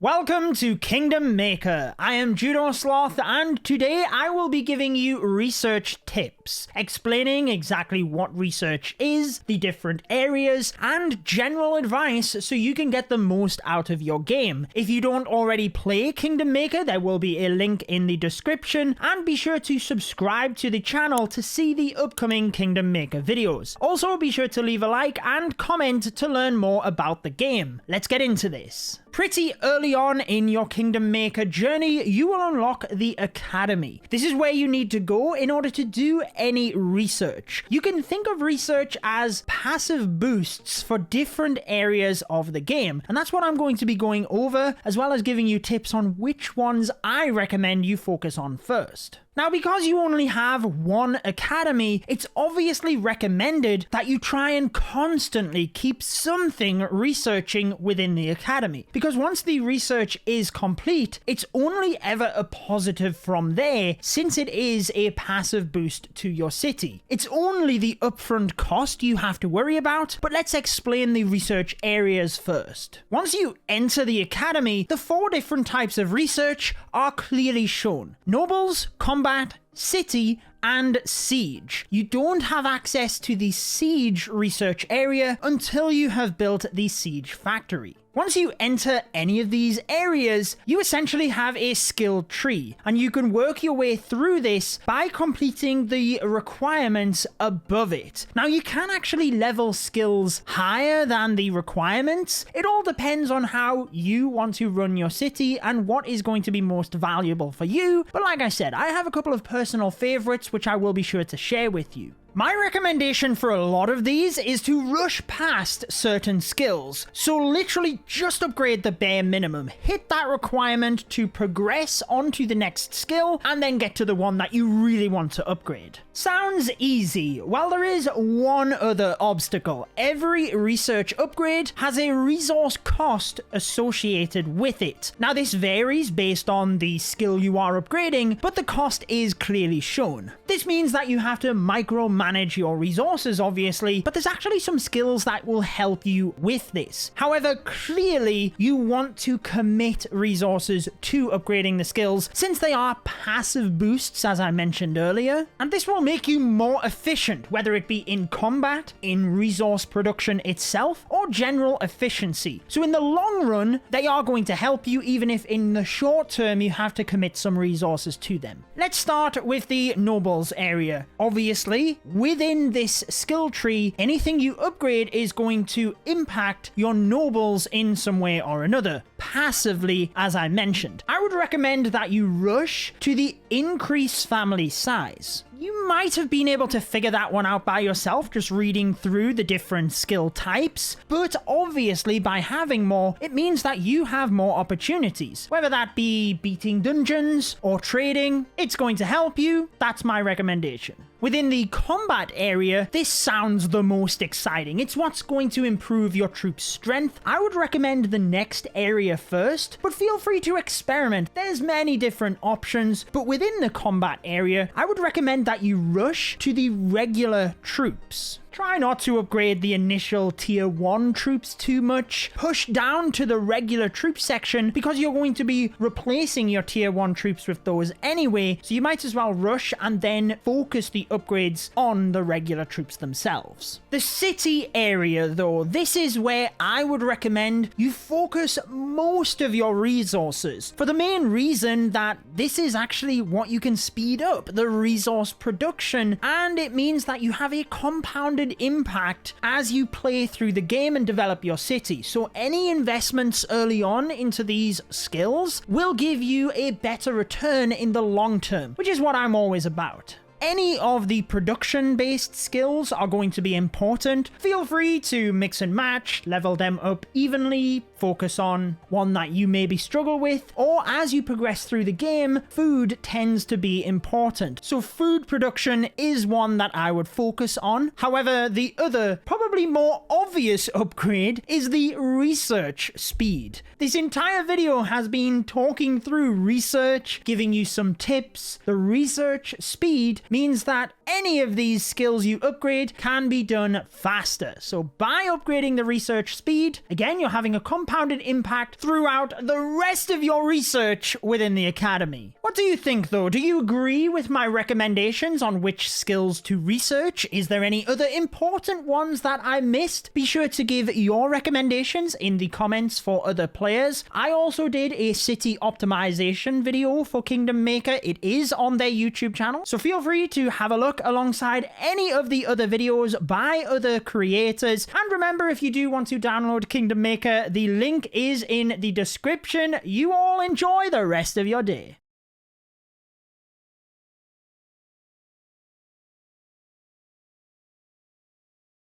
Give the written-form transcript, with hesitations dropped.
Welcome to Kingdom Maker. I am Judo Sloth, and today I will be giving you research tips, explaining exactly what research is, the different areas, and general advice so you can get the most out of your game. If you don't already play Kingdom Maker, there will be a link in the description, and be sure to subscribe to the channel to see the upcoming Kingdom Maker videos. Also, be sure to leave a like and comment to learn more about the game. Let's get into this. Pretty early on in your Kingdom Maker journey, you will unlock the Academy. This is where you need to go in order to do any research. You can think of research as passive boosts for different areas of the game, and that's what I'm going to be going over, as well as giving you tips on which ones I recommend you focus on first. Now, because you only have one academy, it's obviously recommended that you try and constantly keep something researching within the academy. Because once the research is complete, it's only ever a positive from there, since it is a passive boost to your city. It's only the upfront cost you have to worry about, but let's explain the research areas first. Once you enter the academy, the 4 different types of research are clearly shown: nobles, combat, city, and siege. You don't have access to the siege research area until you have built the siege factory. Once you enter any of these areas, you essentially have a skill tree, and you can work your way through this by completing the requirements above it. Now, you can actually level skills higher than the requirements. It all depends on how you want to run your city and what is going to be most valuable for you, but like I said, I have a couple of personal favorites which I will be sure to share with you. My recommendation for a lot of these is to rush past certain skills. So literally just upgrade the bare minimum. Hit that requirement to progress onto the next skill, and then get to the one that you really want to upgrade. Sounds easy. Well, there is one other obstacle. Every research upgrade has a resource cost associated with it. Now, this varies based on the skill you are upgrading, but the cost is clearly shown. This means that you have to micromanage your resources, obviously, but there's actually some skills that will help you with this. However, clearly you want to commit resources to upgrading the skills, since they are passive boosts, as I mentioned earlier, and this will make you more efficient, whether it be in combat, in resource production itself, or general efficiency. So in the long run, they are going to help you, even if in the short term you have to commit some resources to them. Let's start with the nobles area. Obviously, within this skill tree, anything you upgrade is going to impact your nobles in some way or another, passively, as I mentioned. I would recommend that you rush to the increase family size. You might have been able to figure that one out by yourself, just reading through the different skill types, but obviously by having more, it means that you have more opportunities. Whether that be beating dungeons or trading, it's going to help you. That's my recommendation. Within the combat area, this sounds the most exciting. It's what's going to improve your troops' strength. I would recommend the next area first, but feel free to experiment. There's many different options, but within the combat area, I would recommend that you rush to the regular troops. Try not to upgrade the initial tier 1 troops too much. Push down to the regular troop section, because you're going to be replacing your tier 1 troops with those anyway, so you might as well rush and then focus the upgrades on the regular troops themselves. The city area though, this is where I would recommend you focus most of your resources, for the main reason that this is actually what you can speed up, the resource production, and it means that you have a compounded impact as you play through the game and develop your city. So any investments early on into these skills will give you a better return in the long term, which is what I'm always about. Any of the production-based skills are going to be important. Feel free to mix and match, level them up evenly, focus on one that you maybe struggle with, or as you progress through the game, food tends to be important. So food production is one that I would focus on. However, the other, probably more obvious upgrade is the research speed. This entire video has been talking through research, giving you some tips. The research speed means that any of these skills you upgrade can be done faster. So by upgrading the research speed, again, you're having a compounded impact throughout the rest of your research within the academy. What do you think though? Do you agree with my recommendations on which skills to research? Is there any other important ones that I missed? Be sure to give your recommendations in the comments for other players. I also did a city optimization video for Kingdom Maker. It is on their YouTube channel, so feel free to have a look alongside any of the other videos by other creators. And remember, if you do want to download Kingdom Maker, the link is in the description. You all enjoy the rest of your day.